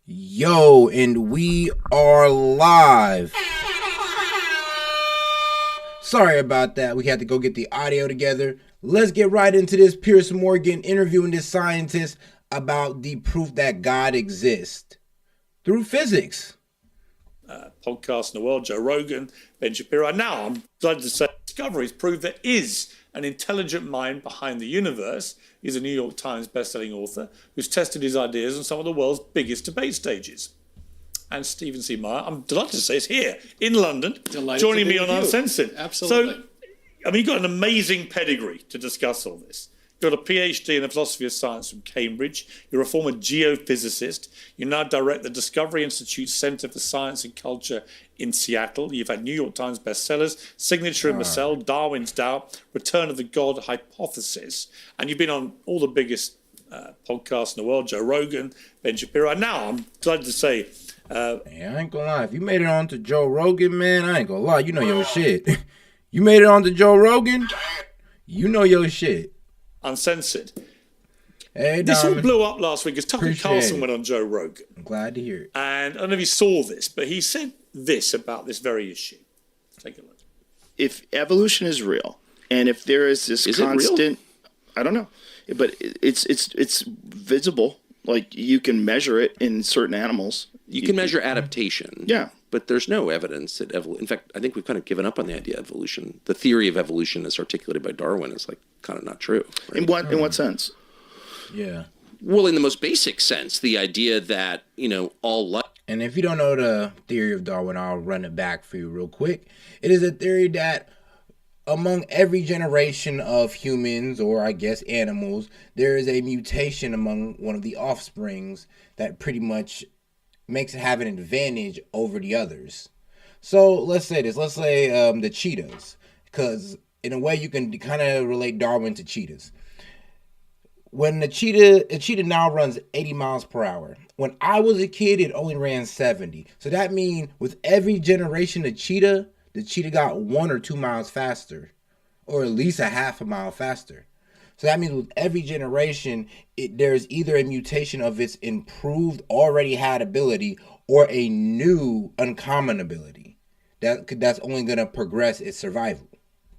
Yo, and we are live. Sorry about that. We had to go get the audio together. Let's get right into this. Piers Morgan interviewing this scientist about the proof that God exists through physics. Podcast in the world, Joe Rogan, Ben Shapiro. And now I'm glad to say discoveries prove there is an intelligent mind behind the universe. He's a New York Times bestselling author who's tested his ideas on some of the world's biggest debate stages. And Stephen C. Meyer, I'm delighted to say, is here in London, joining me on Uncensored. Absolutely. So, I mean, you've got an amazing pedigree to discuss all this. You've got a PhD in the philosophy of science from Cambridge. You're a former geophysicist. You now direct the Discovery Institute's Center for Science and Culture in Seattle. You've had New York Times bestsellers, Signature in Marcel, Darwin's Doubt, Return of the God Hypothesis. And you've been on all the biggest podcasts in the world, Joe Rogan, Ben Shapiro. And now I'm glad to say... Hey, I ain't gonna lie. If you made it on to Joe Rogan, man, I ain't gonna lie. You know your shit. You made it on to Joe Rogan, you know your shit. Uncensored. Hey, this all Diamond. blew up last week as Tucker Appreciate Carlson it. went on Joe Rogan. I'm glad to hear it. And I don't know if you saw this, but he said this about this very issue. Take a look. If evolution is real, and if there is this constant, I don't know, but it's visible. Like you can measure it in certain animals. You can measure adaptation. Yeah. But there's no evidence that in fact, I think we've kind of given up on the idea of evolution. The theory of evolution as articulated by Darwin is like kind of not true. Right? In what sense? Yeah. Well, in the most basic sense, the idea that, all life. And if you don't know the theory of Darwin, I'll run it back for you real quick. It is a theory that among every generation of humans, or I guess animals, there is a mutation among one of the offsprings that pretty much makes it have an advantage over the others. So let's say this. Let's say the cheetahs, because in a way you can kind of relate Darwin to cheetahs. When a cheetah now runs 80 miles per hour. When I was a kid, it only ran 70. So that means with every generation of cheetah, the cheetah got 1 or 2 miles faster, or at least a half a mile faster. So that means with every generation, there's either a mutation of its improved, already had ability, or a new uncommon ability that's only going to progress its survival.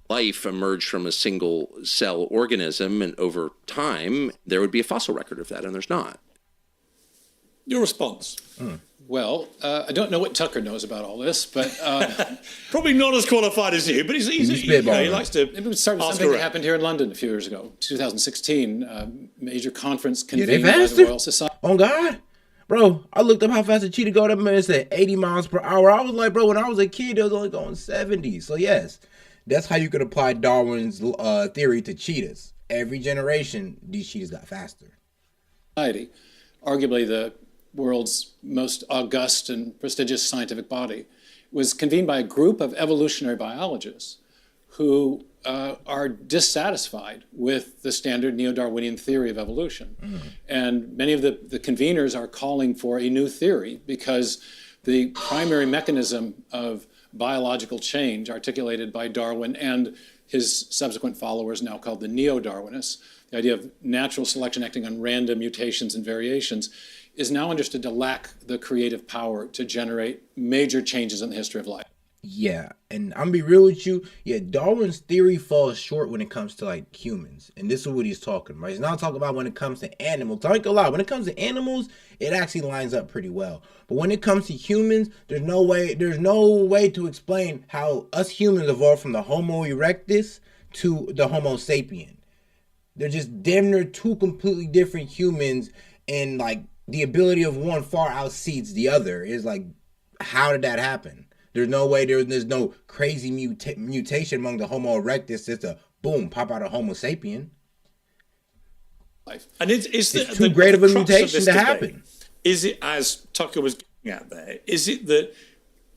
Life emerged from a single cell organism, and over time, there would be a fossil record of that, and there's not. Your response? Well, I don't know what Tucker knows about all this, but Probably not as qualified as you, but he likes to it would start with ask something that around. happened here in London a few years ago, 2016, major conference They convened by the faster? Royal Society. Oh God, bro! I looked up how fast a cheetah go. That man said 80 miles per hour. I was like, bro, when I was a kid, it was only going 70. So yes, that's how you could apply Darwin's theory to cheetahs. Every generation, these cheetahs got faster. Arguably the world's most august and prestigious scientific body, was convened by a group of evolutionary biologists who are dissatisfied with the standard neo-Darwinian theory of evolution. And many of the conveners are calling for a new theory because the primary mechanism of biological change articulated by Darwin and his subsequent followers, now called the neo-Darwinists, the idea of natural selection acting on random mutations and variations, is now understood to lack the creative power to generate major changes in the history of life. Yeah, and I'm gonna be real with you. Yeah, Darwin's theory falls short when it comes to like humans, and this is what he's talking about. He's not talking about when it comes to animals. I ain't gonna lie, when it comes to animals, it actually lines up pretty well. But when it comes to humans, there's no way to explain how us humans evolved from the Homo erectus to the Homo sapien. They're just damn near two completely different humans, and like the ability of one far outseeds the other. Is like, how did that happen? There's no way, there's no crazy mutation among the Homo erectus just to boom pop out a Homo sapien. And it's too great of a crux mutation this to debate. happen. Is it, as Tucker was getting at there, is it that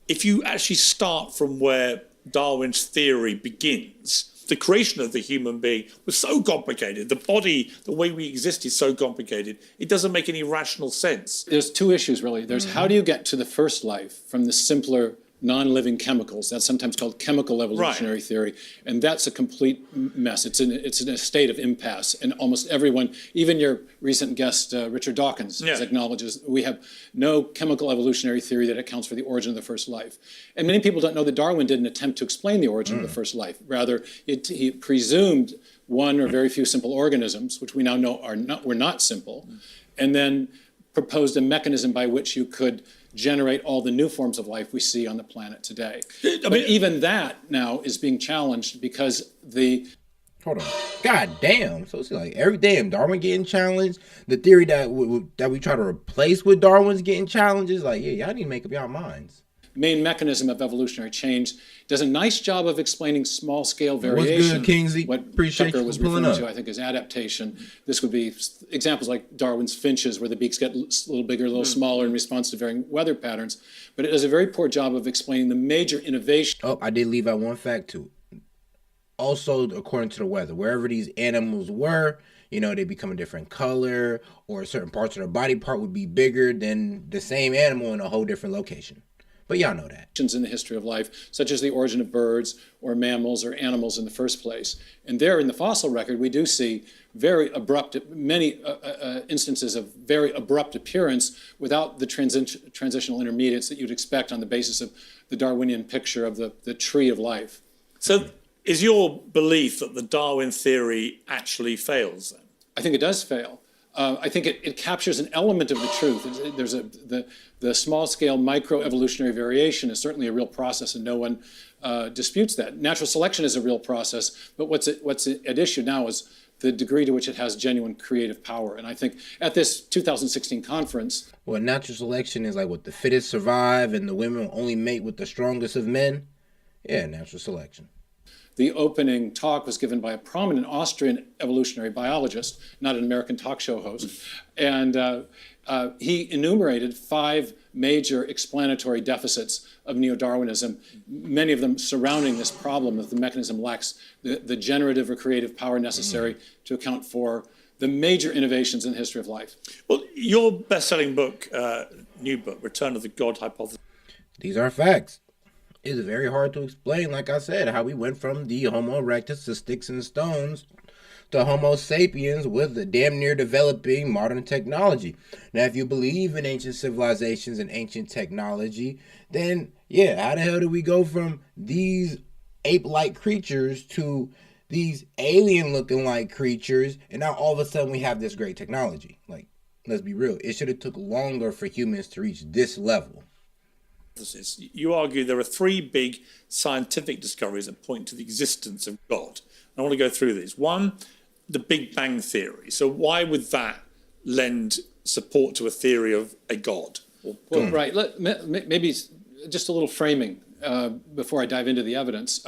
if you actually start from where Darwin's theory begins, the creation of the human being was so complicated, the body, the way we exist is so complicated, it doesn't make any rational sense. There's two issues, really. There's how do you get to the first life from the simpler non-living chemicals. That's sometimes called chemical evolutionary theory, and that's a complete mess. It's in a state of impasse, and almost everyone, even your recent guest Richard Dawkins, acknowledges we have no chemical evolutionary theory that accounts for the origin of the first life. And many people don't know that Darwin didn't attempt to explain the origin of the first life. Rather, he presumed one or very few simple organisms, which we now know were not simple, and then proposed a mechanism by which you could generate all the new forms of life we see on the planet today. But even that now is being challenged because Hold on. God damn. So it's like every damn Darwin getting challenged. The theory that we try to replace with Darwin's getting challenged is like, yeah, y'all need to make up y'all minds. Main mechanism of evolutionary change does a nice job of explaining small-scale variation. What's good, Kingsley? What Appreciate Tucker you was pulling referring up. to, I think, is adaptation. This would be examples like Darwin's finches, where the beaks get a little bigger, a little smaller in response to varying weather patterns. But it does a very poor job of explaining the major innovation. Oh, I did leave out one fact too. Also, according to the weather, wherever these animals were, they become a different color, or certain parts of their body part would be bigger than the same animal in a whole different location. But y'all know that. In the history of life, such as the origin of birds or mammals or animals in the first place. And there in the fossil record, we do see many instances of very abrupt appearance without the transitional intermediates that you'd expect on the basis of the Darwinian picture of the tree of life. So is your belief that the Darwin theory actually fails then? I think it does fail. I think it captures an element of the truth. There's the small-scale microevolutionary variation is certainly a real process, and no one disputes that. Natural selection is a real process, but what's at issue now is the degree to which it has genuine creative power. And I think at this 2016 conference... Well, natural selection is like what the fittest survive and the women will only mate with the strongest of men? Yeah, natural selection. The opening talk was given by a prominent Austrian evolutionary biologist, not an American talk show host. And he enumerated 5 major explanatory deficits of neo-Darwinism, many of them surrounding this problem that the mechanism lacks the generative or creative power necessary to account for the major innovations in the history of life. Well, your best-selling book, new book, Return of the God Hypothesis. These are facts. It's very hard to explain, like I said, how we went from the Homo erectus to sticks and stones to Homo sapiens with the damn near developing modern technology. Now, if you believe in ancient civilizations and ancient technology, then yeah, how the hell do we go from these ape-like creatures to these alien-looking like creatures, and now all of a sudden we have this great technology? Like, let's be real, it should have took longer for humans to reach this level. You argue there are 3 big scientific discoveries that point to the existence of God. I want to go through these. One, the Big Bang Theory. So why would that lend support to a theory of a God? Well, right. Maybe just a little framing before I dive into the evidence.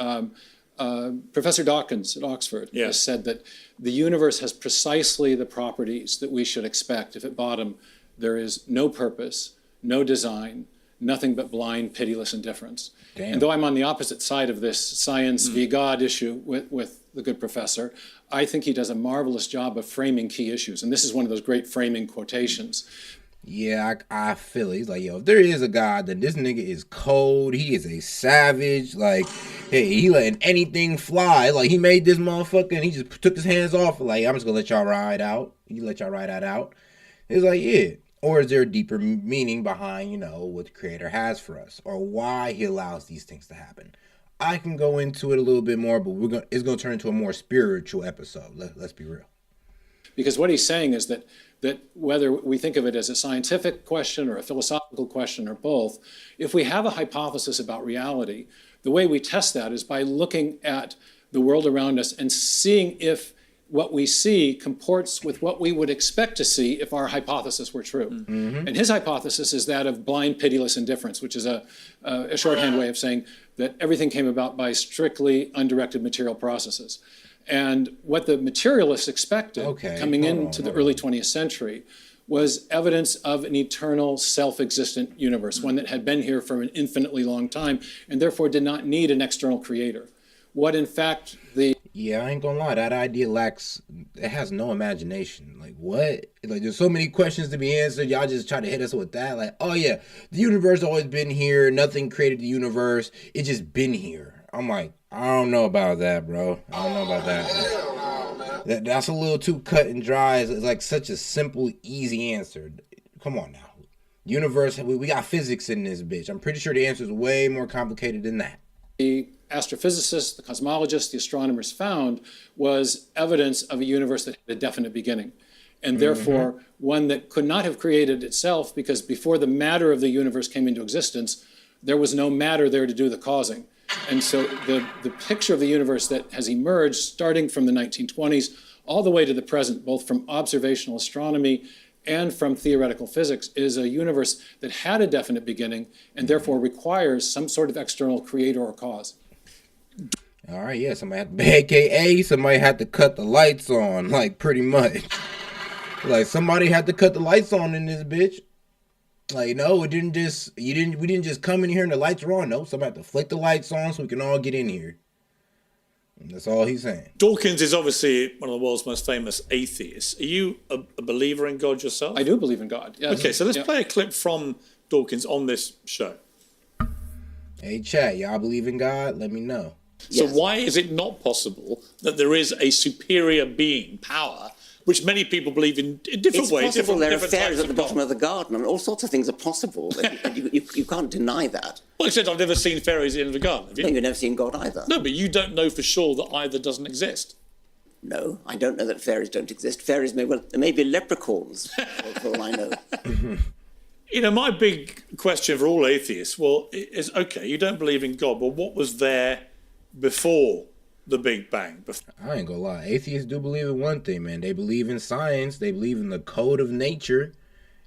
Professor Dawkins at Oxford has said that the universe has precisely the properties that we should expect if at bottom there is no purpose, no design, nothing but blind, pitiless indifference. Damn. And though I'm on the opposite side of this science v. God issue with the good professor, I think he does a marvelous job of framing key issues. And this is one of those great framing quotations. Yeah, I feel it. He's like, yo, if there is a God, then this nigga is cold. He is a savage. Like, hey, he letting anything fly. Like, he made this motherfucker and he just took his hands off. Like, I'm just gonna let y'all ride out. You let y'all ride that out. It's like, yeah. Or is there a deeper meaning behind, what the Creator has for us, or why He allows these things to happen? I can go into it a little bit more, but it's going to turn into a more spiritual episode. Let's be real. Because what he's saying is that whether we think of it as a scientific question or a philosophical question or both, if we have a hypothesis about reality, the way we test that is by looking at the world around us and seeing if what we see comports with what we would expect to see if our hypothesis were true. Mm-hmm. And his hypothesis is that of blind, pitiless indifference, which is a shorthand way of saying that everything came about by strictly undirected material processes. And what the materialists expected coming into the early 20th century was evidence of an eternal, self-existent universe, one that had been here for an infinitely long time and therefore did not need an external creator. What in fact Yeah, I ain't gonna lie. That idea it has no imagination. Like, what? Like, there's so many questions to be answered. Y'all just try to hit us with that. Like, oh yeah, the universe always been here. Nothing created the universe. It just been here. I'm like, I don't know about that, bro. I don't know about that. That's a little too cut and dry. It's like such a simple, easy answer. Come on now. Universe, we got physics in this bitch. I'm pretty sure the answer is way more complicated than that. The astrophysicists, the cosmologists, the astronomers found was evidence of a universe that had a definite beginning, and therefore one that could not have created itself, because before the matter of the universe came into existence, there was no matter there to do the causing. And so the picture of the universe that has emerged starting from the 1920s all the way to the present, both from observational astronomy and from theoretical physics, is a universe that had a definite beginning and therefore requires some sort of external creator or cause. All right, yeah, AKA somebody had to cut the lights on, like, pretty much. Like, somebody had to cut the lights on in this bitch. Like, no, we didn't just come in here and the lights were on. No, somebody had to flick the lights on so we can all get in here. And that's all he's saying. Dawkins is obviously one of the world's most famous atheists. Are you a believer in God yourself? I do believe in God, yes. Okay, so let's play a clip from Dawkins on this show. Hey, chat, y'all believe in God? Let me know. So why is it not possible that there is a superior being, power, which many people believe in different ways? It's possible there are different fairies at the bottom God. of the garden. I mean, all sorts of things are possible. You can't deny that. Well, except I've never seen fairies at the end of the garden. Have you? No, you've never seen God either. No, but you don't know for sure that either doesn't exist. No, I don't know that fairies don't exist. Fairies there may be leprechauns, for all I know. You know, my big question for all atheists, is, okay, you don't believe in God, but what was there before the Big Bang? I ain't gonna lie. Atheists do believe in one thing, man. They believe in science. They believe in the code of nature.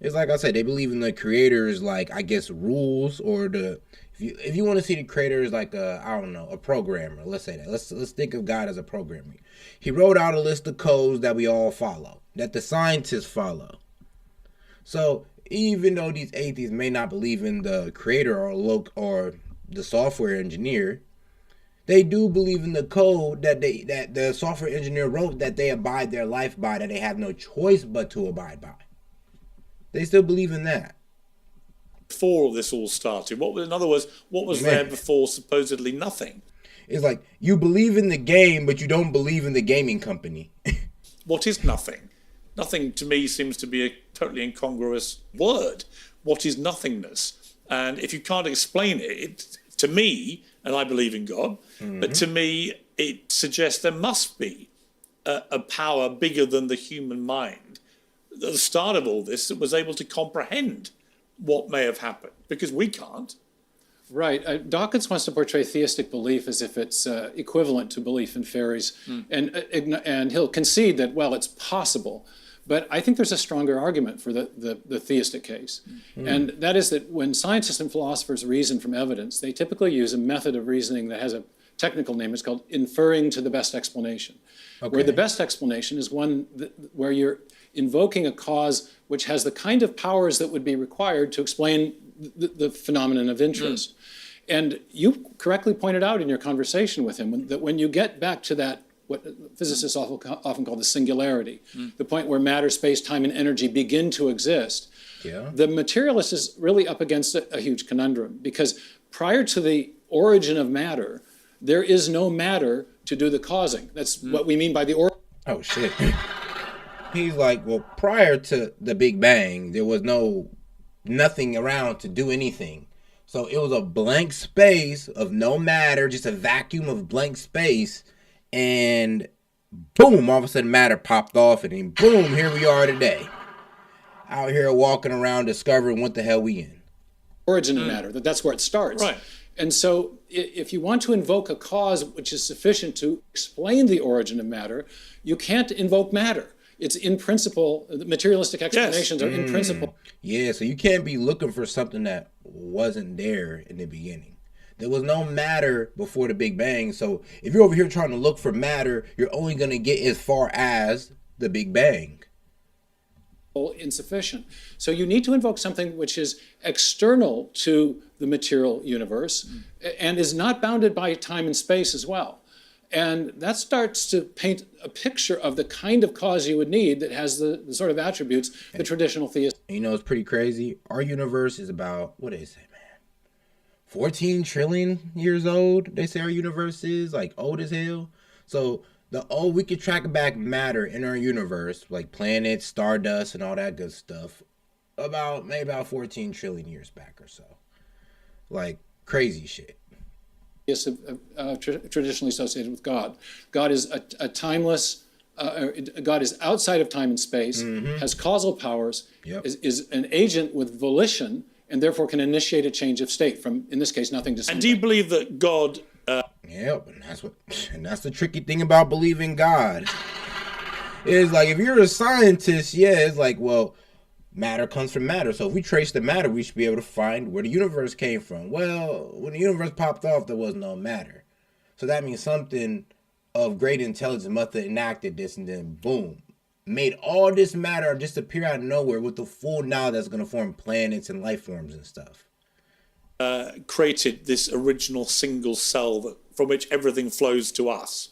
It's like I said, they believe in the creator's, like, I guess, rules, or if you want to see the creator as like a programmer, let's say that. Let's think of God as a programmer. He wrote out a list of codes that we all follow, that the scientists follow. So even though these atheists may not believe in the creator or the software engineer, they do believe in the code that the software engineer wrote, that they abide their life by, that they have no choice but to abide by. They still believe in that. Before this all started, in other words, what was there before supposedly nothing? It's like you believe in the game, but you don't believe in the gaming company. What is nothing? Nothing to me seems to be a totally incongruous word. What is nothingness? And if you can't explain it, to me, and I believe in God, but to me, it suggests there must be a power bigger than the human mind at the start of all this that was able to comprehend what may have happened, because we can't. Right. Dawkins wants to portray theistic belief as if it's equivalent to belief in fairies, and he'll concede that, well, it's possible. But I think there's a stronger argument for the theistic case. And that is that when scientists and philosophers reason from evidence, they typically use a method of reasoning that has a technical name. It's called inferring to the best explanation. Okay. Where the best explanation is one where you're invoking a cause which has the kind of powers that would be required to explain the phenomenon of interest. And you correctly pointed out in your conversation with him that when you get back to that, what physicists often call the singularity, the point where matter, space, time, and energy begin to exist, the materialist is really up against a huge conundrum, because prior to the origin of matter, there is no matter to do the causing. That's what we mean by the origin. Oh, shit. He's like, well, prior to the Big Bang, there was nothing around to do anything. So it was a blank space of no matter, just a vacuum of blank space. And boom, all of a sudden matter popped off, and then boom, here we are today. Out here walking around discovering what the hell we in. Origin of matter, that's where it starts. Right. And so if you want to invoke a cause which is sufficient to explain the origin of matter, you can't invoke matter. It's in principle, the materialistic explanations are in principle. Yeah, so you can't be looking for something that wasn't there in the beginning. There was no matter before the Big Bang, so if you're over here trying to look for matter, you're only going to get as far as the Big Bang. Insufficient. So you need to invoke something which is external to the material universe and is not bounded by time and space as well. And that starts to paint a picture of the kind of cause you would need that has the sort of attributes the traditional theist. You know, it's pretty crazy. Our universe is about, what do they say, man? 14 trillion years old. They say our universe is like old as hell. So we could track back matter in our universe, like planets, stardust, and all that good stuff, maybe about 14 trillion years back or so. Like crazy shit. Traditionally associated with God. God is a timeless, God is outside of time and space, has causal powers, is an agent with volition, and therefore can initiate a change of state from, in this case, nothing to something. And do you believe that God... Yep, and that's the tricky thing about believing God. It's like, if you're a scientist, it's like, well, matter comes from matter. So if we trace the matter, we should be able to find where the universe came from. Well, when the universe popped off, there was no matter. So that means something of great intelligence must have enacted this, and then boom, made all this matter just appear out of nowhere with the full knowledge that's going to form planets and life forms and stuff. Created this original single cell from which everything flows to us.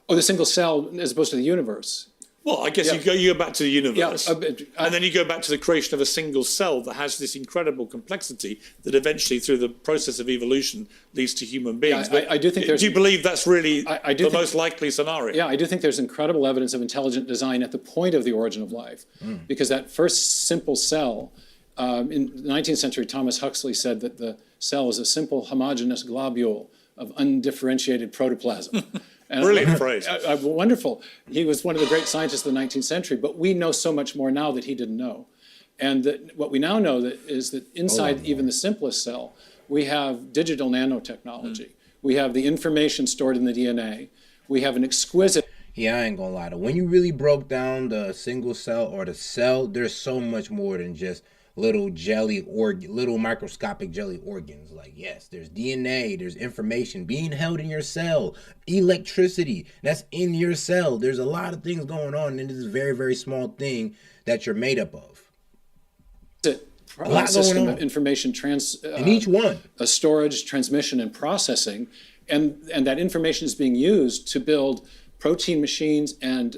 Oh, the single cell as opposed to the universe. Well, I guess you go back to the universe, and then you go back to the creation of a single cell that has this incredible complexity that eventually, through the process of evolution, leads to human beings. I do think do you believe that's really the most likely scenario? Yeah, I do think there's incredible evidence of intelligent design at the point of the origin of life, because that first simple cell, in the 19th century, Thomas Huxley said that the cell is a simple homogeneous globule of undifferentiated protoplasm. And brilliant phrase. Wonderful. He was one of the great scientists of the 19th century, but we know so much more now that he didn't know. And what we now know is that inside even the simplest cell, we have digital nanotechnology. We have the information stored in the DNA. We have an exquisite... Yeah, I ain't gonna lie. When you really broke down the single cell or the cell, there's so much more than just little microscopic jelly organs. Like, yes, there's DNA, there's information being held in your cell, electricity that's in your cell. There's a lot of things going on in this very, very small thing that you're made up of. A lot system of information in each one. Storage, transmission, and processing, and that information is being used to build protein machines and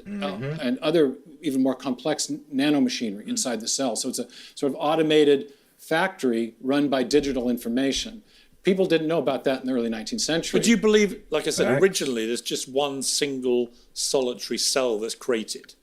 other even more complex nanomachinery inside the cell. So it's a sort of automated factory run by digital information. People didn't know about that in the early 19th century. But do you believe, like I said, originally there's just one single solitary cell that's created?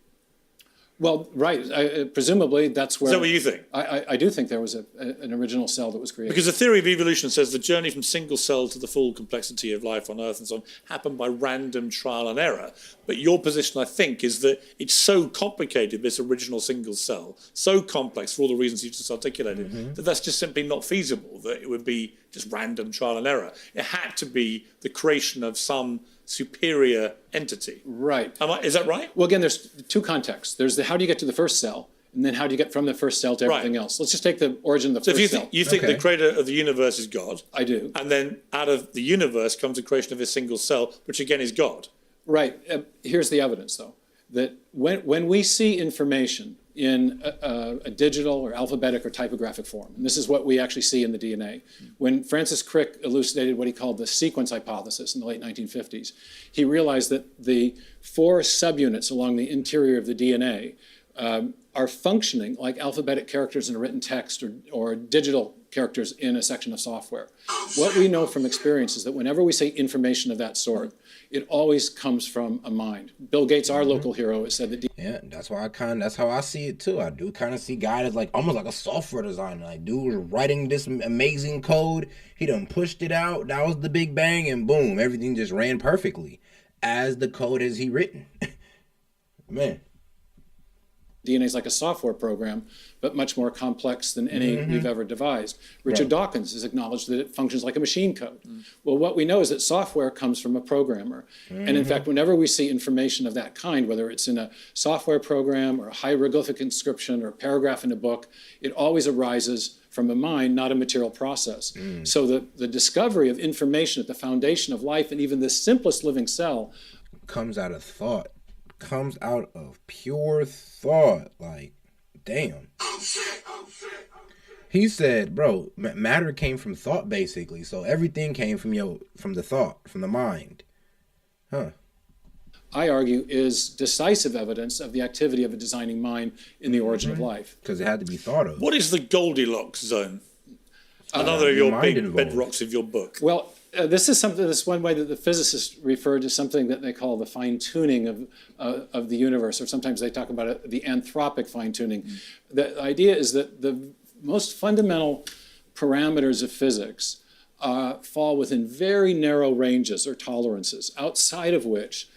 Well, right. Presumably that's where... Is that what you think? I do think there was an original cell that was created. Because the theory of evolution says the journey from single cell to the full complexity of life on Earth and so on happened by random trial and error. But your position, I think, is that it's so complicated, this original single cell, so complex for all the reasons you just articulated, that that's just simply not feasible, that it would be just random trial and error. It had to be the creation of some superior entity. Right. Is that right? Well, again, there's two contexts. There's the how do you get to the first cell, and then how do you get from the first cell to everything else. Let's just take the origin of the first cell. You think the creator of the universe is God? I do. And then out of the universe comes the creation of a single cell, which again is God. Right. Here's the evidence, though, that when we see information in a digital or alphabetic or typographic form, and this is what we actually see in the DNA. When Francis Crick elucidated what he called the sequence hypothesis in the late 1950s, he realized that the 4 subunits along the interior of the DNA are functioning like alphabetic characters in a written text or digital characters in a section of software. What we know from experience is that whenever we say information of that sort, it always comes from a mind. Bill Gates, our local hero, has said that... Yeah, that's how I see it too. I do kind of see God as like almost like a software designer. Like, dude was writing this amazing code. He done pushed it out. That was the Big Bang, and boom, everything just ran perfectly as the code as he written. Man. DNA is like a software program, but much more complex than any we've ever devised. Richard Dawkins has acknowledged that it functions like a machine code. Well, what we know is that software comes from a programmer. And in fact, whenever we see information of that kind, whether it's in a software program or a hieroglyphic inscription or a paragraph in a book, it always arises from a mind, not a material process. So the discovery of information at the foundation of life and even the simplest living cell comes out of thought. Comes out of pure thought. Like, damn. He said, bro, matter came from thought basically. So everything came from the thought, from the mind. Huh. I argue, is decisive evidence of the activity of a designing mind in the origin of life. Because it had to be thought of. What is the Goldilocks zone? Another of your big bedrocks of your book. Well, this is one way that the physicists refer to something that they call the fine-tuning of the universe, or sometimes they talk about it, the anthropic fine-tuning. The idea is that the most fundamental parameters of physics fall within very narrow ranges or tolerances, outside of which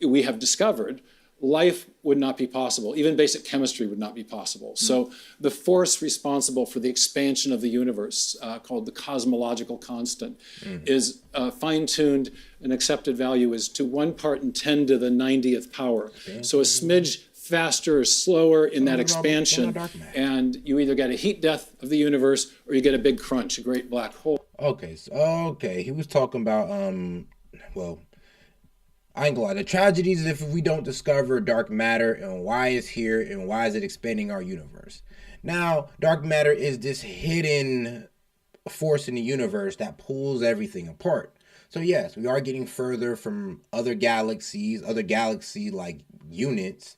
we have discovered life would not be possible. Even basic chemistry would not be possible. So the force responsible for the expansion of the universe, called the cosmological constant, is fine-tuned. An accepted value is to 1 part in 10 to the 90th power. So a smidge faster or slower in that expansion, and you either get a heat death of the universe or you get a big crunch, a great black hole. Okay, he was talking about, well, I ain't gonna lie. The tragedies if we don't discover dark matter and why it's here and why is it expanding our universe. Now, dark matter is this hidden force in the universe that pulls everything apart. So yes, we are getting further from other galaxy-like units,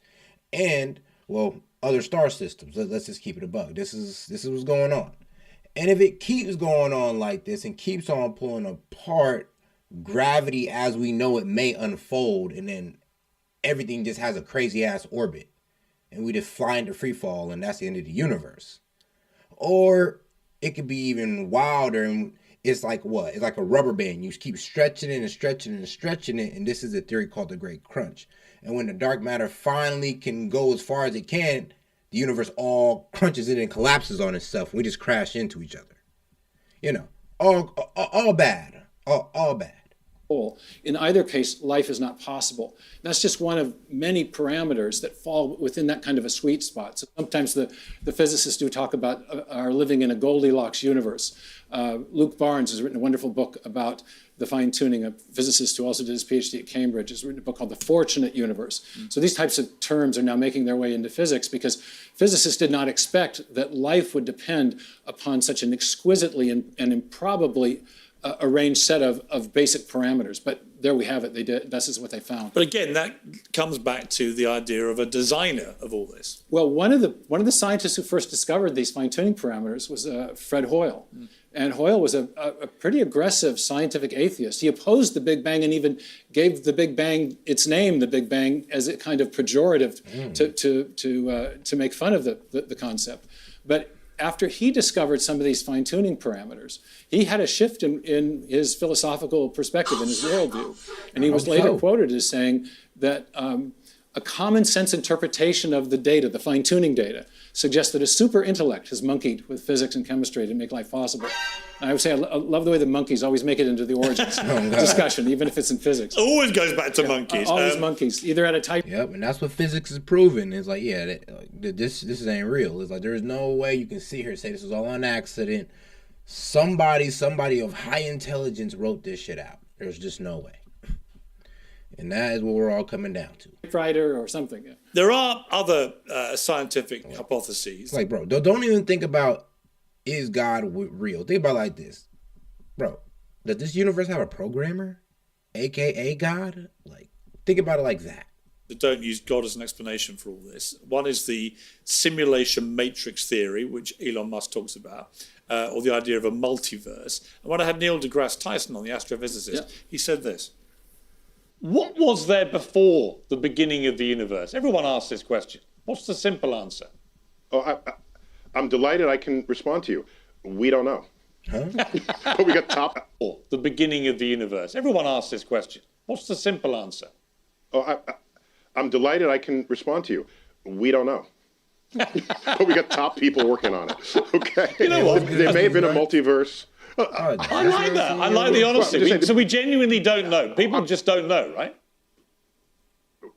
and, well, other star systems. Let's just keep it a buck. This is what's going on. And if it keeps going on like this and keeps on pulling apart, gravity as we know it may unfold, and then everything just has a crazy ass orbit and we just fly into free fall and that's the end of the universe. Or it could be even wilder, and it's like what? It's like a rubber band. You keep stretching it and stretching it and stretching it, and this is a theory called the Great Crunch. And when the dark matter finally can go as far as it can, the universe all crunches in and collapses on itself, and we just crash into each other. You know, all bad. All bad. In either case, life is not possible. That's just one of many parameters that fall within that kind of a sweet spot. So sometimes the physicists do talk about are living in a Goldilocks universe. Luke Barnes has written a wonderful book about the fine-tuning. A physicist who also did his PhD at Cambridge has written a book called The Fortunate Universe. So these types of terms are now making their way into physics because physicists did not expect that life would depend upon such an exquisitely and improbably arranged set of basic parameters. But there we have it. They did. This is what they found. But again, that comes back to the idea of a designer of all this. Well, one of the scientists who first discovered these fine-tuning parameters was Fred Hoyle. And Hoyle was a pretty aggressive scientific atheist. He opposed the Big Bang and even gave the Big Bang its name, the Big Bang, as a kind of pejorative to make fun of the concept. But after he discovered some of these fine-tuning parameters, he had a shift in his philosophical perspective, in his worldview. And he was later quoted as saying that a common sense interpretation of the data, the fine-tuning data, suggests that a super intellect has monkeyed with physics and chemistry to make life possible. And I would say I love the way the monkeys always make it into the origins discussion, even if it's in physics. Always goes back to monkeys. Always monkeys, either at a type. Yep, and that's what physics is proving. It's like, yeah, this ain't real. It's like there's no way you can sit here and say this was all an accident. Somebody of high intelligence wrote this shit out. There's just no way. And that is what we're all coming down to. Writer or something. Yeah. There are other scientific hypotheses. Like, bro, don't even think about, is God real? Think about it like this. Bro, does this universe have a programmer? AKA God? Like, think about it like that. That don't use God as an explanation for all this. One is the simulation matrix theory, which Elon Musk talks about, or the idea of a multiverse. And when I had Neil deGrasse Tyson on, the astrophysicist, he said this. What was there before the beginning of the universe? Everyone asks this question. What's the simple answer? Oh, I'm delighted I can respond to you. We don't know. Huh? But we got top. The beginning of the universe. Everyone asks this question. What's the simple answer? Oh, I'm delighted I can respond to you. We don't know. But we got top people working on it. Okay. You know what? There may have been a multiverse. I like that. I like the honesty. So we genuinely don't know. People just don't know, right?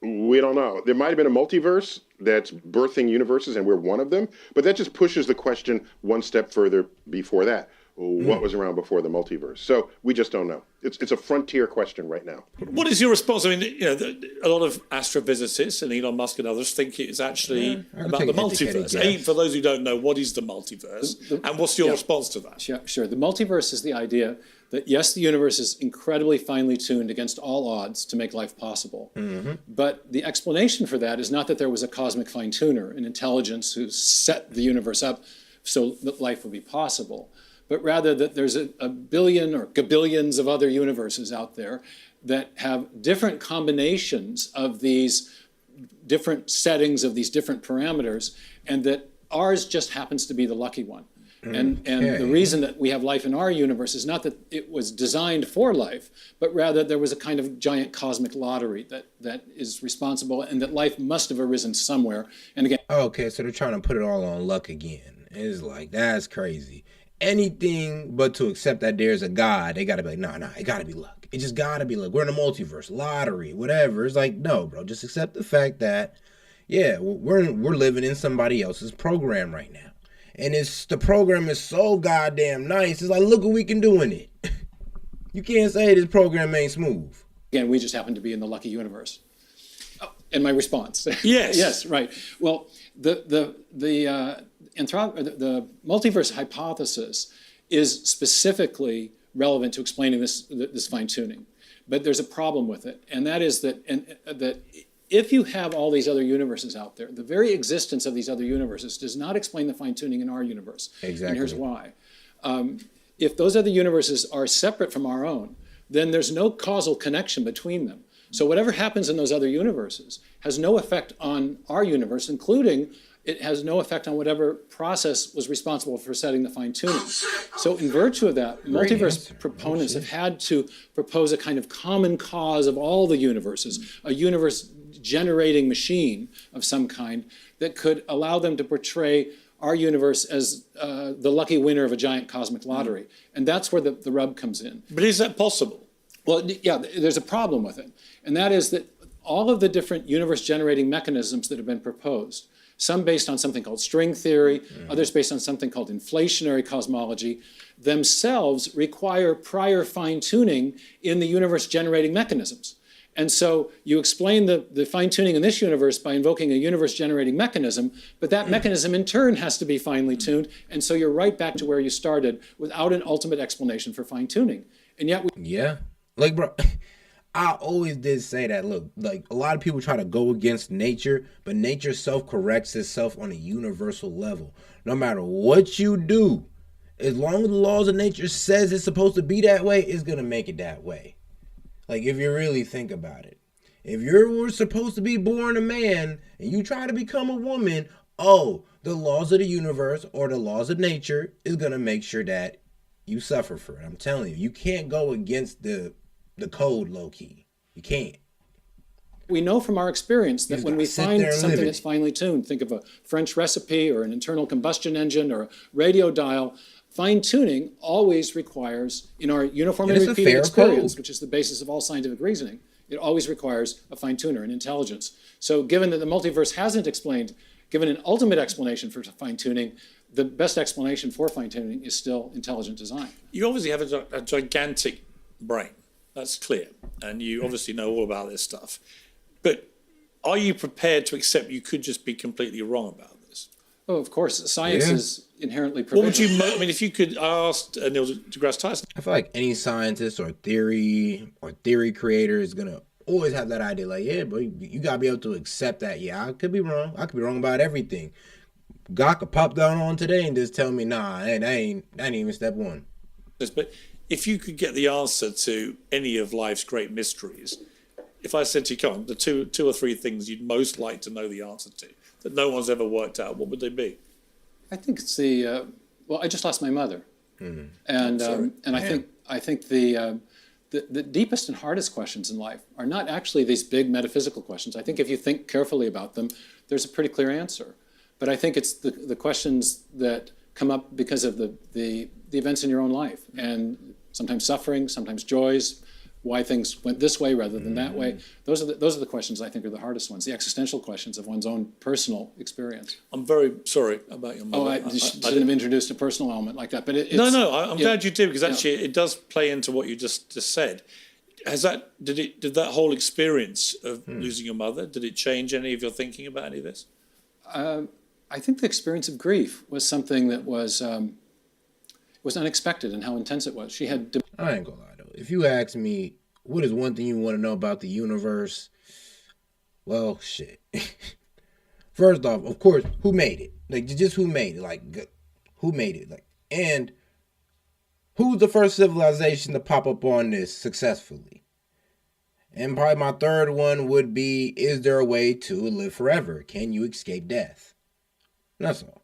We don't know. There might have been a multiverse that's birthing universes, and we're one of them. But that just pushes the question one step further before that. what was around before the multiverse. So we just don't know. It's a frontier question right now. What is your response? I mean, a lot of astrophysicists and Elon Musk and others think it's actually about the multiverse. For those who don't know, what is the multiverse, and what's your response to that? Sure. The multiverse is the idea that, yes, the universe is incredibly finely tuned against all odds to make life possible. But the explanation for that is not that there was a cosmic fine-tuner, an intelligence who set the universe up so that life would be possible, but rather that there's a billion or gabillions of other universes out there that have different combinations of these different settings of these different parameters, and that ours just happens to be the lucky one. And the reason that we have life in our universe is not that it was designed for life, but rather there was a kind of giant cosmic lottery that is responsible, and that life must have arisen somewhere. And again, okay, so they're trying to put it all on luck again. It's like, that's crazy. Anything but to accept that there's a God, they gotta be like, no, it gotta be luck. It just gotta be luck. We're in a multiverse, lottery, whatever. It's like, no, bro, just accept the fact that, yeah, we're living in somebody else's program right now. And the program is so goddamn nice. It's like, look what we can do in it. You can't say this program ain't smooth. Again, we just happen to be in the lucky universe. Oh, and my response. Yes. Yes, right. Well, the multiverse hypothesis is specifically relevant to explaining this fine-tuning. But there's a problem with it, and that is that if you have all these other universes out there, the very existence of these other universes does not explain the fine-tuning in our universe. Exactly. And here's why. If those other universes are separate from our own, then there's no causal connection between them. So whatever happens in those other universes has no effect on our universe, including it has no effect on whatever process was responsible for setting the fine-tuning. So in virtue of that, multiverse proponents have had to propose a kind of common cause of all the universes, a universe-generating machine of some kind that could allow them to portray our universe as the lucky winner of a giant cosmic lottery. And that's where the rub comes in. But is that possible? Well, yeah, there's a problem with it. And that is that all of the different universe-generating mechanisms that have been proposed, some based on something called string theory, others based on something called inflationary cosmology, themselves require prior fine-tuning in the universe-generating mechanisms. And so you explain the fine-tuning in this universe by invoking a universe-generating mechanism, but that mechanism in turn has to be finely tuned, and so you're right back to where you started without an ultimate explanation for fine-tuning. And yet Yeah. Like, bro, I always did say that, look, like, a lot of people try to go against nature, but nature self-corrects itself on a universal level. No matter what you do, as long as the laws of nature says it's supposed to be that way, it's going to make it that way. Like, if you really think about it. If you were supposed to be born a man and you try to become a woman, the laws of the universe or the laws of nature is going to make sure that you suffer for it. I'm telling you, you can't go against the code low-key. You can't. We know from our experience that when we find something that's finely tuned, think of a French recipe or an internal combustion engine or a radio dial, fine-tuning always requires, in our uniformly repeated experience, which is the basis of all scientific reasoning, it always requires a fine-tuner, an intelligence. So given that the multiverse hasn't given an ultimate explanation for fine-tuning, the best explanation for fine-tuning is still intelligent design. You obviously have a gigantic brain. That's clear. And you obviously know all about this stuff. But are you prepared to accept you could just be completely wrong about this? Oh, of course. Science is inherently provisional. What would you, if you could ask Neil deGrasse Tyson? I feel like any scientist or theory creator is going to always have that idea. Like, yeah, but you got to be able to accept that. Yeah, I could be wrong. I could be wrong about everything. God could pop down on today and just tell me, nah, that ain't even step one. But if you could get the answer to any of life's great mysteries, if I said to you, come on, the two or three things you'd most like to know the answer to, that no one's ever worked out, what would they be? I think it's well, I just lost my mother. And I think the deepest and hardest questions in life are not actually these big metaphysical questions. I think if you think carefully about them, there's a pretty clear answer. But I think it's the questions that come up because of the events in your own life, and sometimes suffering, sometimes joys, why things went this way rather than that way. Those are the questions I think are the hardest ones, the existential questions of one's own personal experience. I'm very sorry about your mother. I shouldn't have introduced a personal element like that, but I'm glad you did, because actually it does play into what you just said. Did that whole experience of losing your mother, did it change any of your thinking about any of this? I think the experience of grief was something that was unexpected in how intense it was. She had. I ain't gonna lie though. If you ask me, what is one thing you want to know about the universe? Well, shit. First off, of course, who made it? Like, just who made it? Like, who made it? Like, and who's the first civilization to pop up on this successfully? And probably my third one would be, is there a way to live forever? Can you escape death? That's all.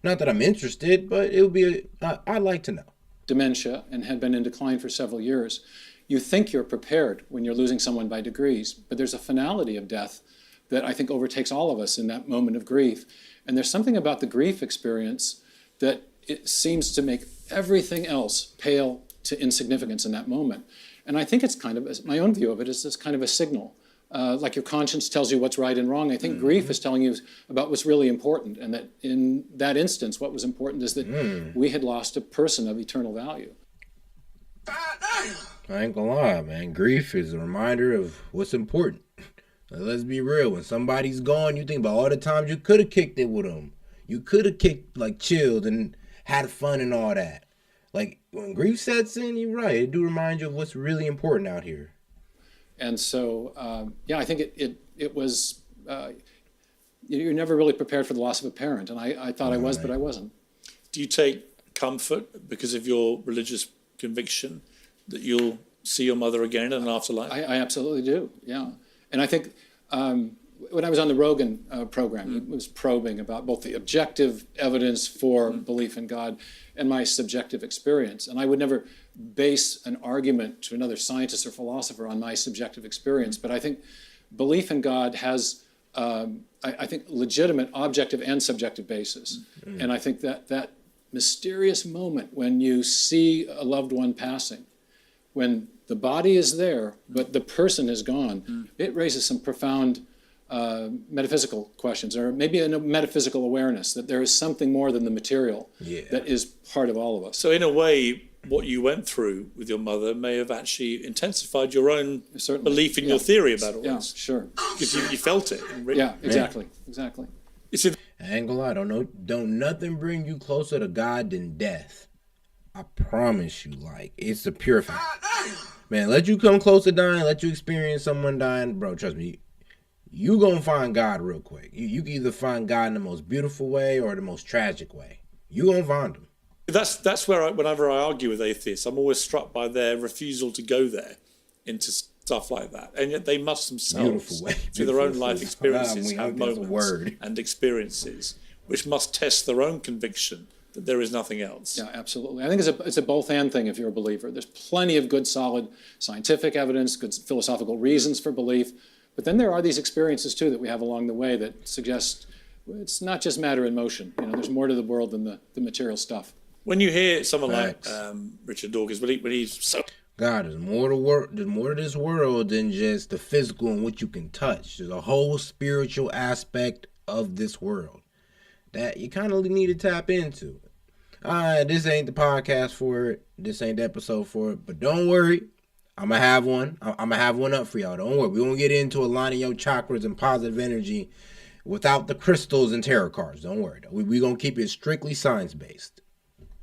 Not that I'm interested, but it would be, I'd like to know. Dementia and had been in decline for several years. You think you're prepared when you're losing someone by degrees, but there's a finality of death that I think overtakes all of us in that moment of grief. And there's something about the grief experience that it seems to make everything else pale to insignificance in that moment. And I think it's kind of, my own view of it is this kind of a signal. Like your conscience tells you what's right and wrong. I think grief is telling you about what's really important, and that in that instance, what was important is that we had lost a person of eternal value. I ain't gonna lie, man. Grief is a reminder of what's important. Let's be real. When somebody's gone, you think about all the times you could have kicked it with them. You could have chilled and had fun and all that. Like, when grief sets in, you're right. It do remind you of what's really important out here. And so, I think it was, you're never really prepared for the loss of a parent. And I thought I was, but I wasn't. Do you take comfort because of your religious conviction that you'll see your mother again in an afterlife? I absolutely do, yeah. And I think when I was on the Rogan program, he was probing about both the objective evidence for belief in God and my subjective experience. And I would never base an argument to another scientist or philosopher on my subjective experience. But I think belief in God has, I think, legitimate objective and subjective basis. And I think that mysterious moment when you see a loved one passing, when the body is there, but the person is gone, it raises some profound metaphysical questions, or maybe a metaphysical awareness that there is something more than the material that is part of all of us. So in a way, what you went through with your mother may have actually intensified your own belief in your theory about all this. Yeah, sure. Because you felt it. Yeah, exactly. I ain't gonna lie, don't nothing bring you closer to God than death. I promise you, like, it's the pure fact. Man, let you come close to dying, let you experience someone dying, bro, trust me, you gonna find God real quick. You can either find God in the most beautiful way or the most tragic way. You gonna find him. That's where whenever I argue with atheists, I'm always struck by their refusal to go there into stuff like that. And yet they must themselves, through their own life experiences, have moments and experiences which must test their own conviction that there is nothing else. Yeah, absolutely. I think it's a both and thing if you're a believer. There's plenty of good, solid scientific evidence, good philosophical reasons for belief. But then there are these experiences, too, that we have along the way that suggest it's not just matter in motion. There's more to the world than the material stuff. When you hear someone like Richard Dawkins, when he's so... God, there's more to this world than just the physical and what you can touch. There's a whole spiritual aspect of this world that you kind of need to tap into. This ain't the podcast for it. This ain't the episode for it. But don't worry. I'm going to have one. I'm going to have one up for y'all. Don't worry. We won't get into aligning your chakras and positive energy without the crystals and tarot cards. Don't worry. We're going to keep it strictly science-based.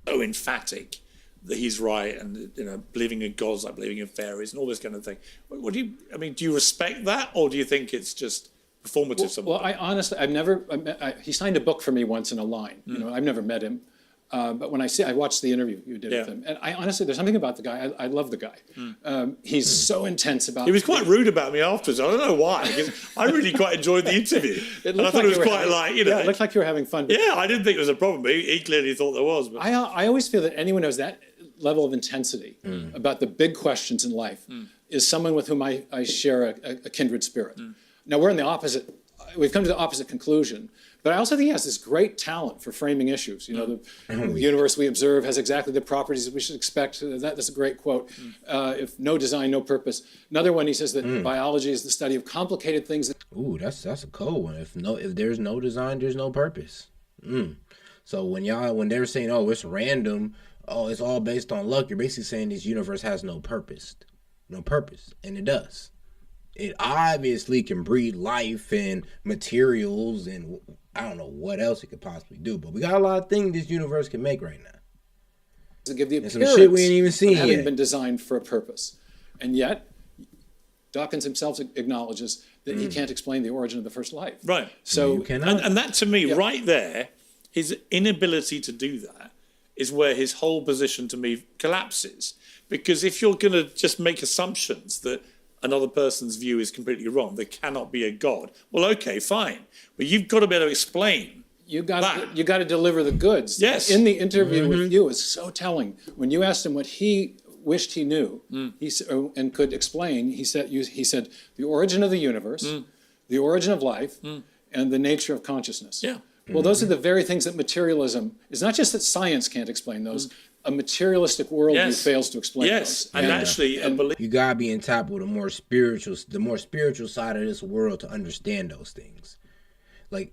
So emphatic that he's right, and believing in gods like believing in fairies and all this kind of thing. Do you respect that, or do you think it's just performative? Well, I honestly, he signed a book for me once in a line. I've never met him. But when I watched the interview you did with him, and I honestly, there's something about the guy. I love the guy. He's so intense about. He was quite rude about me afterwards. I don't know why. Because I really quite enjoyed the interview. And I thought it was quite it looked like you were having fun. Yeah, I didn't think there was a problem. He clearly thought there was. But I always feel that anyone who has that level of intensity about the big questions in life is someone with whom I share a kindred spirit. Now we're in the opposite. We've come to the opposite conclusion. But I also think he has this great talent for framing issues. You know, the universe we observe has exactly the properties that we should expect. That's a great quote. If no design, no purpose. Another one, he says that biology is the study of complicated things. Ooh, that's a cold one. If there's no design, there's no purpose. So when they're saying, oh, it's random, oh, it's all based on luck, you're basically saying this universe has no purpose, and it does. It obviously can breed life and materials and I don't know what else it could possibly do, but we got a lot of things this universe can make right now. To give the and appearance some shit we ain't even seen of having yet. been designed for a purpose. And yet, Dawkins himself acknowledges that he can't explain the origin of the first life. Right. So, and that to me, right there, his inability to do that is where his whole position to me collapses. Because if you're going to just make assumptions that another person's view is completely wrong, there cannot be a God. Well, okay, fine. But you've got to be able to explain you got to deliver the goods. Yes. In the interview with you is so telling. When you asked him what he wished he knew, and could explain, he said the origin of the universe, the origin of life, and the nature of consciousness. Yeah. Well, those are the very things that materialism is. Not just that science can't explain those. A materialistic worldview fails to explain those. And actually, You gotta be in top with the more spiritual side of this world to understand those things. Like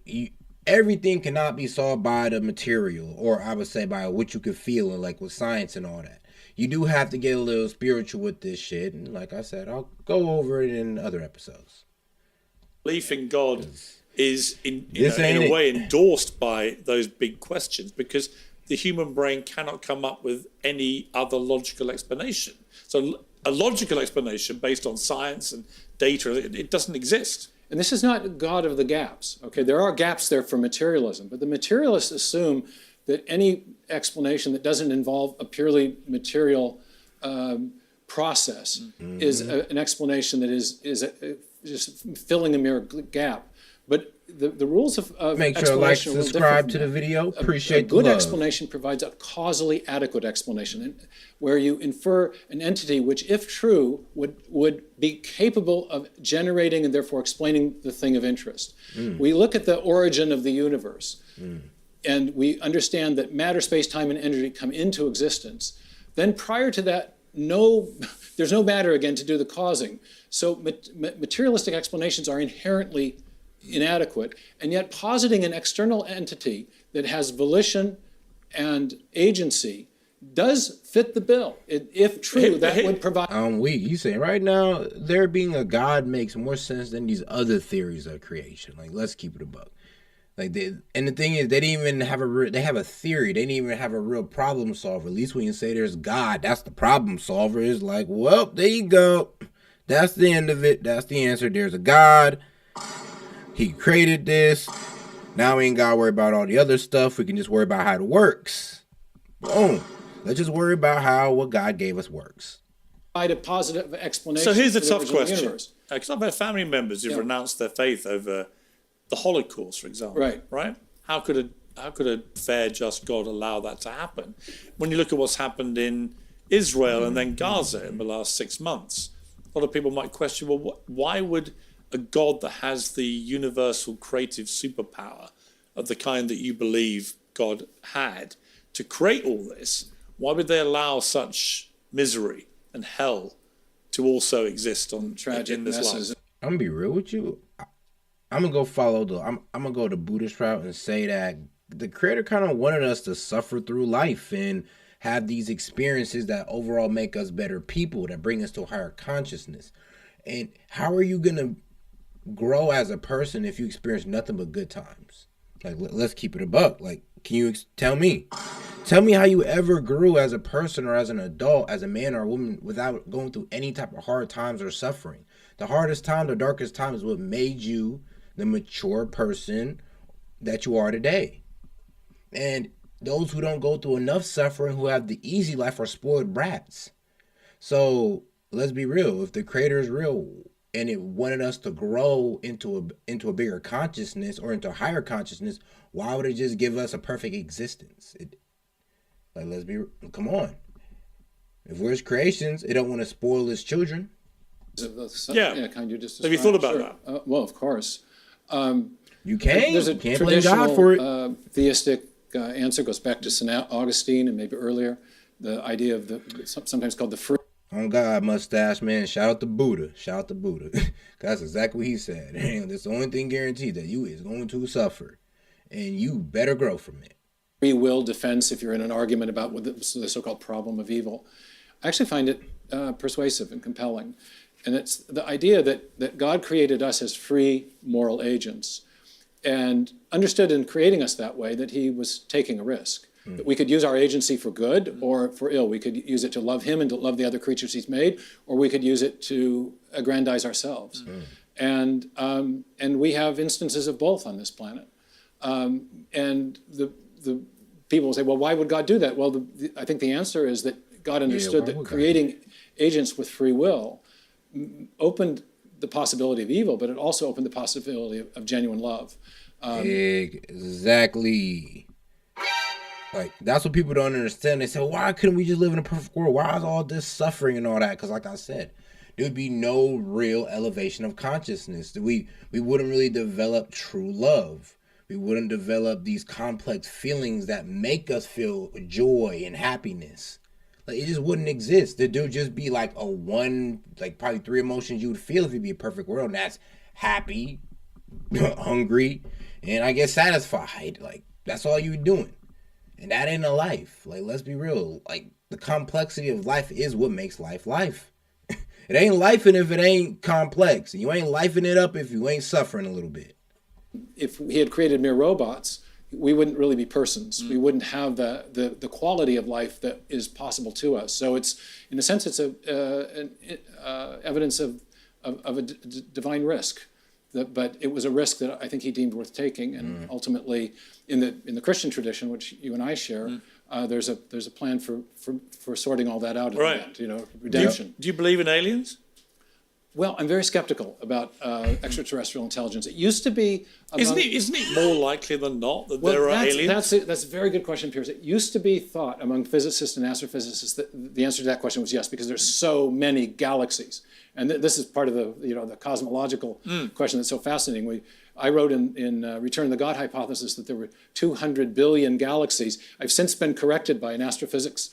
everything cannot be solved by the material, or I would say by what you can feel, and like with science and all that. You do have to get a little spiritual with this shit, and like I said, I'll go over it in other episodes. Belief in God is in a way endorsed by those big questions, because the human brain cannot come up with any other logical explanation. So a logical explanation based on science and data, it doesn't exist. And this is not God of the gaps. Okay, there are gaps there for materialism, but the materialists assume that any explanation that doesn't involve a purely material process is an explanation that is just filling a mere gap. But the rules of make sure to like, subscribe to the video. Appreciate the love. A good explanation provides a causally adequate explanation, where you infer an entity which, if true, would be capable of generating and therefore explaining the thing of interest. We look at the origin of the universe, and we understand that matter, space, time, and energy come into existence. Then prior to that, there's no matter again to do the causing. So materialistic explanations are inherently inadequate, and yet positing an external entity that has volition and agency does fit the bill. If true, that would provide. You saying right now there being a God makes more sense than these other theories of creation. Like, let's keep it a buck. Like, and the thing is, they didn't even have they have a theory. They didn't even have a real problem solver. At least when you say there's God, that's the problem solver. It's like, well, there you go. That's the end of it. That's the answer. There's a God. He created this. Now we ain't got to worry about all the other stuff. We can just worry about how it works. Boom. Let's just worry about how what God gave us works. A positive explanation. So here's a tough question. Because I've had family members who've renounced their faith over the Holocaust, for example. Right? How could a fair, just God allow that to happen? When you look at what's happened in Israel and then Gaza in the last 6 months, a lot of people might question, well, why would a God that has the universal creative superpower of the kind that you believe God had to create all this, why would they allow such misery and hell to also exist in this life? I'm gonna be real with you. I'm gonna go follow I'm gonna go the Buddhist route and say that the Creator kind of wanted us to suffer through life and have these experiences that overall make us better people, that bring us to a higher consciousness. And how are you gonna grow as a person if you experience nothing but good times? Like, let's keep it a buck. Like, can you tell me how you ever grew as a person or as an adult, as a man or a woman, without going through any type of hard times or suffering? The hardest time, the darkest time, is what made you the mature person that you are today. And those who don't go through enough suffering, who have the easy life, are spoiled brats. So let's be real. If the Creator is real and it wanted us to grow into a bigger consciousness or into a higher consciousness, why would it just give us a perfect existence? Come on. If we're His creations, it don't want to spoil His children. Kind you just have you thought about that? Well, of course. You can't. There's a You can't blame God for it. Theistic answer goes back to St. Augustine and maybe earlier. The idea of sometimes called the free. On God, mustache man. Shout out to Buddha. Shout out to Buddha. That's exactly what he said. That's the only thing guaranteed, that you is going to suffer, and you better grow from it. Free will defense, if you're in an argument about the so-called problem of evil. I actually find it persuasive and compelling. And it's the idea that God created us as free moral agents, and understood in creating us that way that he was taking a risk. That we could use our agency for good or for ill. We could use it to love him and to love the other creatures he's made, or we could use it to aggrandize ourselves. And we have instances of both on this planet. And the people will say, well, why would God do that? Well, I think the answer is that God understood that creating agents with free will opened the possibility of evil, but it also opened the possibility of genuine love. Exactly. Like, that's what people don't understand. They say, why couldn't we just live in a perfect world? Why is all this suffering and all that? Because like I said, there would be no real elevation of consciousness. We wouldn't really develop true love. We wouldn't develop these complex feelings that make us feel joy and happiness. Like, it just wouldn't exist. There would just be like probably 3 emotions you would feel if it'd be a perfect world. And that's happy, hungry, and I guess satisfied. Like, that's all you're doing. And that ain't a life. Like, let's be real. Like, the complexity of life is what makes life life. It ain't lifing if it ain't complex. And you ain't lifing it up if you ain't suffering a little bit. If he had created mere robots, we wouldn't really be persons. We wouldn't have the quality of life that is possible to us. So it's, in a sense, it's evidence of a divine risk. But it was a risk that I think he deemed worth taking, and ultimately, in the Christian tradition, which you and I share, there's a plan for sorting all that out at the end. Redemption. Do you believe in aliens? Well, I'm very skeptical about extraterrestrial intelligence. It used to be. Isn't it more likely than not that there are aliens? That's a very good question, Piers. It used to be thought among physicists and astrophysicists that the answer to that question was yes, because there's so many galaxies. And this is part of the cosmological question that's so fascinating. I wrote in Return to the God Hypothesis that there were 200 billion galaxies. I've since been corrected by an astrophysics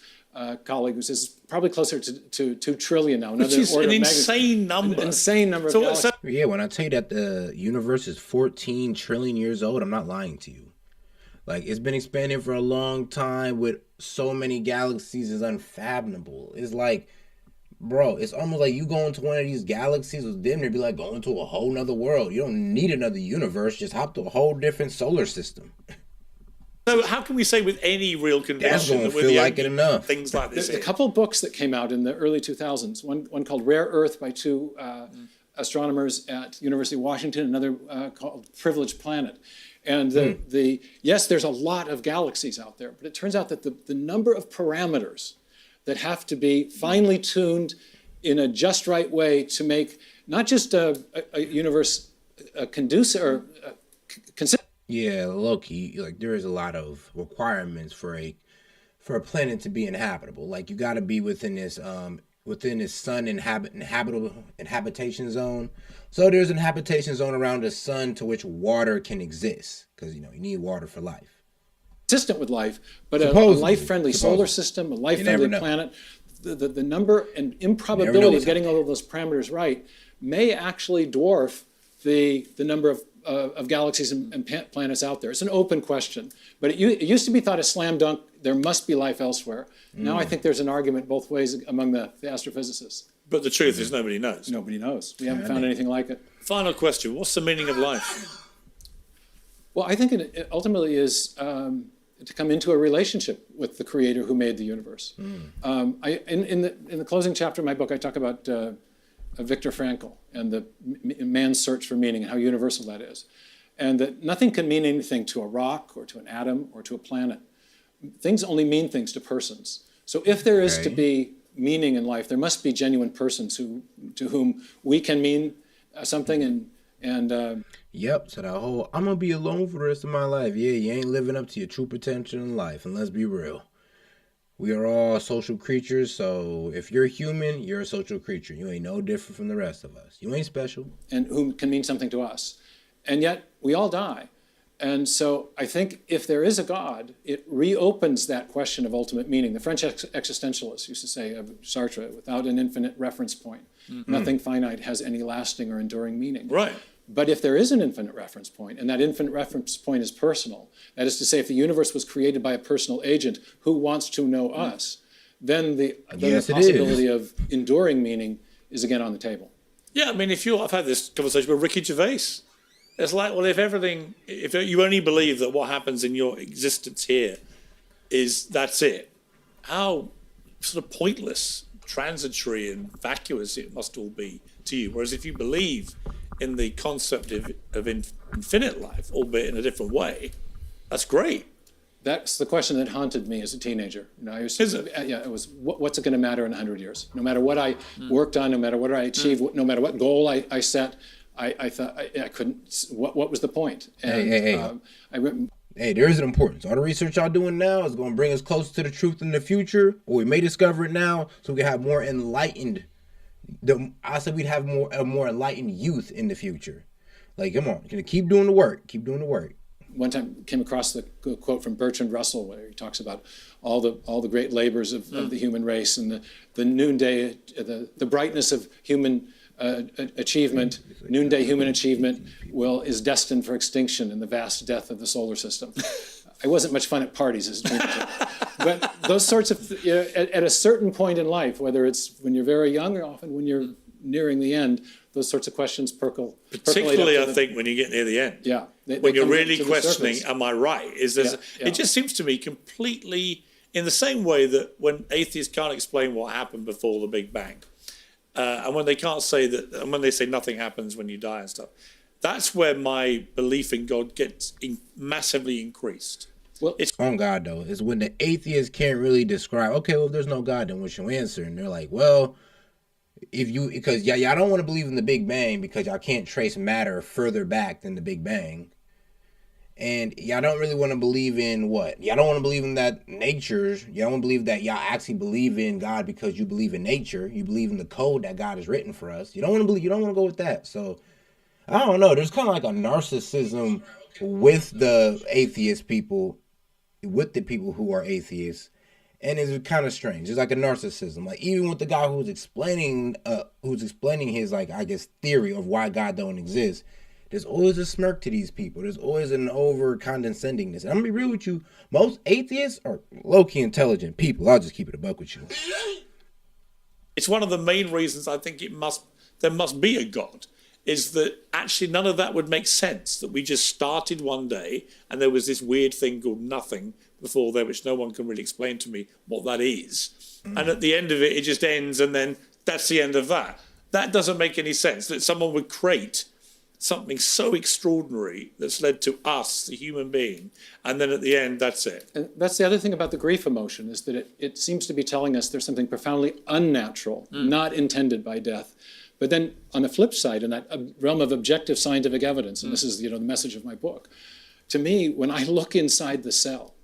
colleague who says it's probably closer to 2 trillion now. Which is an insane number. An insane number of galaxies. Yeah, when I tell you that the universe is 14 trillion years old, I'm not lying to you. Like, it's been expanding for a long time with so many galaxies is unfathomable. It's like, bro, it's almost like you go into one of these galaxies with them, it'd be like going to a whole nother world. You don't need another universe. Just hop to a whole different solar system. So how can we say with any real conviction that we're feel like it enough. Things like this? There's a couple of books that came out in the early 2000s. One called Rare Earth by 2 astronomers at University of Washington, another called Privileged Planet. And yes, there's a lot of galaxies out there, but it turns out that the number of parameters that have to be finely tuned in a just right way to make not just a universe conducive or consistent. Yeah, low-key, like, there is a lot of requirements for a planet to be inhabitable. Like, you got to be within this sun inhabitation zone. So there's an habitation zone around the sun to which water can exist, because you need water for life. Consistent with life, but a life-friendly solar system, a life-friendly planet. The number and improbability of getting all of those parameters right may actually dwarf the number of galaxies and planets out there. It's an open question, but it used to be thought a slam dunk. There must be life elsewhere. Now I think there's an argument both ways among the astrophysicists. But the truth is nobody knows. Nobody knows. We haven't found anything like it. Final question: what's the meaning of life? Well, I think it ultimately is to come into a relationship with the Creator who made the universe. In the closing chapter of my book, I talk about Viktor Frankl and the man's search for meaning and how universal that is, and that nothing can mean anything to a rock or to an atom or to a planet. Things only mean things to persons. So if there is to be meaning in life, there must be genuine persons to whom we can mean something and Yep, so that whole, I'm going to be alone for the rest of my life. Yeah, you ain't living up to your true potential in life, and let's be real. We are all social creatures, so if you're human, you're a social creature. You ain't no different from the rest of us. You ain't special. And who can mean something to us. And yet we all die. And so I think if there is a God, it reopens that question of ultimate meaning. The French existentialists used to say of Sartre, without an infinite reference point, nothing finite has any lasting or enduring meaning. Right. But if there is an infinite reference point, and that infinite reference point is personal, that is to say, if the universe was created by a personal agent who wants to know us, then the possibility of enduring meaning is again on the table. Yeah, I mean, I've had this conversation with Ricky Gervais. It's like, well, if you only believe that what happens in your existence here that's it, how sort of pointless, transitory, and vacuous it must all be to you. Whereas if you believe in the concept of infinite life, albeit in a different way, that's great. That's the question that haunted me as a teenager. Is it? Yeah, it was, what's it going to matter in 100 years? No matter what I worked on, no matter what I achieved, no matter what goal I set, I thought I couldn't. What was the point? And, hey, there is an importance. All the research y'all doing now is going to bring us closer to the truth in the future, or we may discover it now, so we can have more enlightened. I said we'd have a more enlightened youth in the future. Like, come on, keep doing the work. Keep doing the work. One time came across the quote from Bertrand Russell where he talks about all the great labors of the human race and the noonday, the brightness of human achievement, noonday human achievement is destined for extinction in the vast death of the solar system. I wasn't much fun at parties as a teenager. But those sorts of, at a certain point in life, whether it's when you're very young or often when you're nearing the end, those sorts of questions percolate. Particularly, I think, when you get near the end. Yeah. When you're really questioning, am I right? It just seems to me completely in the same way that when atheists can't explain what happened before the Big Bang, and when they can't say that, and when they say nothing happens when you die and stuff, that's where my belief in God gets massively increased. Well, it's on God, though. It's when the atheists can't really describe, okay, well, if there's no God, then what's your answer? And they're like, well, because y'all don't want to believe in the Big Bang because y'all can't trace matter further back than the Big Bang. And y'all don't really want to believe in what? Y'all don't want to believe in that nature. Y'all don't believe that y'all actually believe in God because you believe in nature. You believe in the code that God has written for us. You don't want to go with that. So, I don't know. There's kind of like a narcissism with the atheist people, with the people who are atheists. And it's kind of strange. It's like a narcissism. Like, even with the guy who's explaining his, like, I guess, theory of why God don't exist, there's always a smirk to these people. There's always an over condescendingness. And I'm gonna be real with you. Most atheists are low-key intelligent people. I'll just keep it a buck with you. It's one of the main reasons I think there must be a God, is that actually none of that would make sense. That we just started one day and there was this weird thing called nothing before there, which no one can really explain to me what that is. And at the end of it, it just ends, and then that's the end of that. That doesn't make any sense, that someone would create something so extraordinary that's led to us, the human being, and then at the end, that's it. And that's the other thing about the grief emotion, is that it seems to be telling us there's something profoundly unnatural, not intended by death. But then on the flip side, in that realm of objective scientific evidence, and this is the message of my book, to me, when I look inside the cell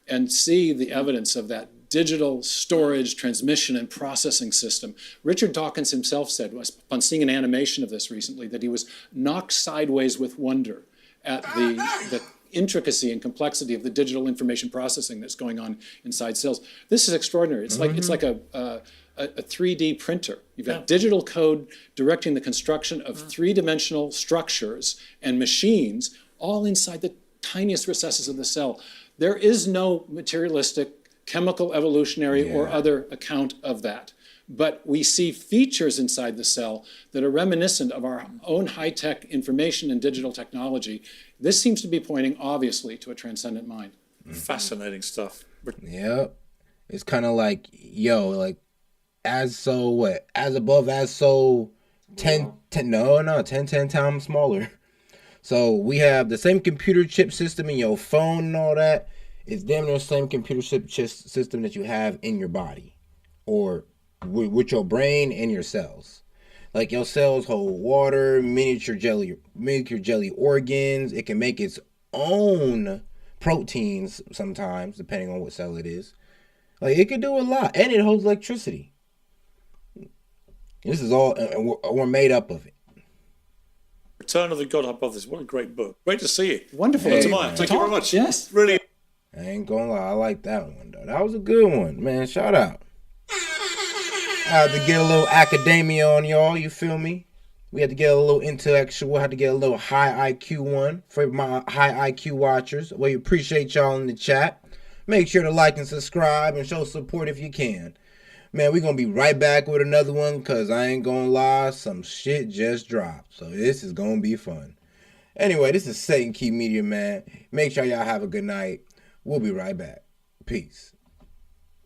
and see the evidence of that digital storage, transmission, and processing system. Richard Dawkins himself said, upon seeing an animation of this recently, that he was knocked sideways with wonder at the intricacy and complexity of the digital information processing that's going on inside cells. This is extraordinary. It's like a 3D printer. You've got digital code directing the construction of three-dimensional structures and machines all inside the tiniest recesses of the cell. There is no materialistic chemical, evolutionary, or other account of that. But we see features inside the cell that are reminiscent of our own high-tech information and digital technology. This seems to be pointing, obviously, to a transcendent mind. Fascinating stuff. Yeah. It's kind of like, as so what? As above, as so 10 times smaller. So we have the same computer chip system in your phone and all that. It's damn near the same computer chip system that you have in your body, or with your brain and your cells. Like, your cells hold water, miniature jelly organs. It can make its own proteins sometimes, depending on what cell it is. Like, it can do a lot, and it holds electricity. This is all, we're made up of it. Return of the God Hypothesis. What a great book. Great to see you. Wonderful. Thank you very much. Yes. Really. I ain't gonna lie, I like that one though. That was a good one, man. Shout out. I had to get a little academia on y'all, you feel me? We had to get a little intellectual, had to get a little high IQ one for my high IQ watchers. We appreciate y'all in the chat. Make sure to like and subscribe and show support if you can. Man, we're going to be right back with another one because I ain't going to lie, some shit just dropped. So this is going to be fun. Anyway, this is Satan Key Media, man. Make sure y'all have a good night. We'll be right back. Peace.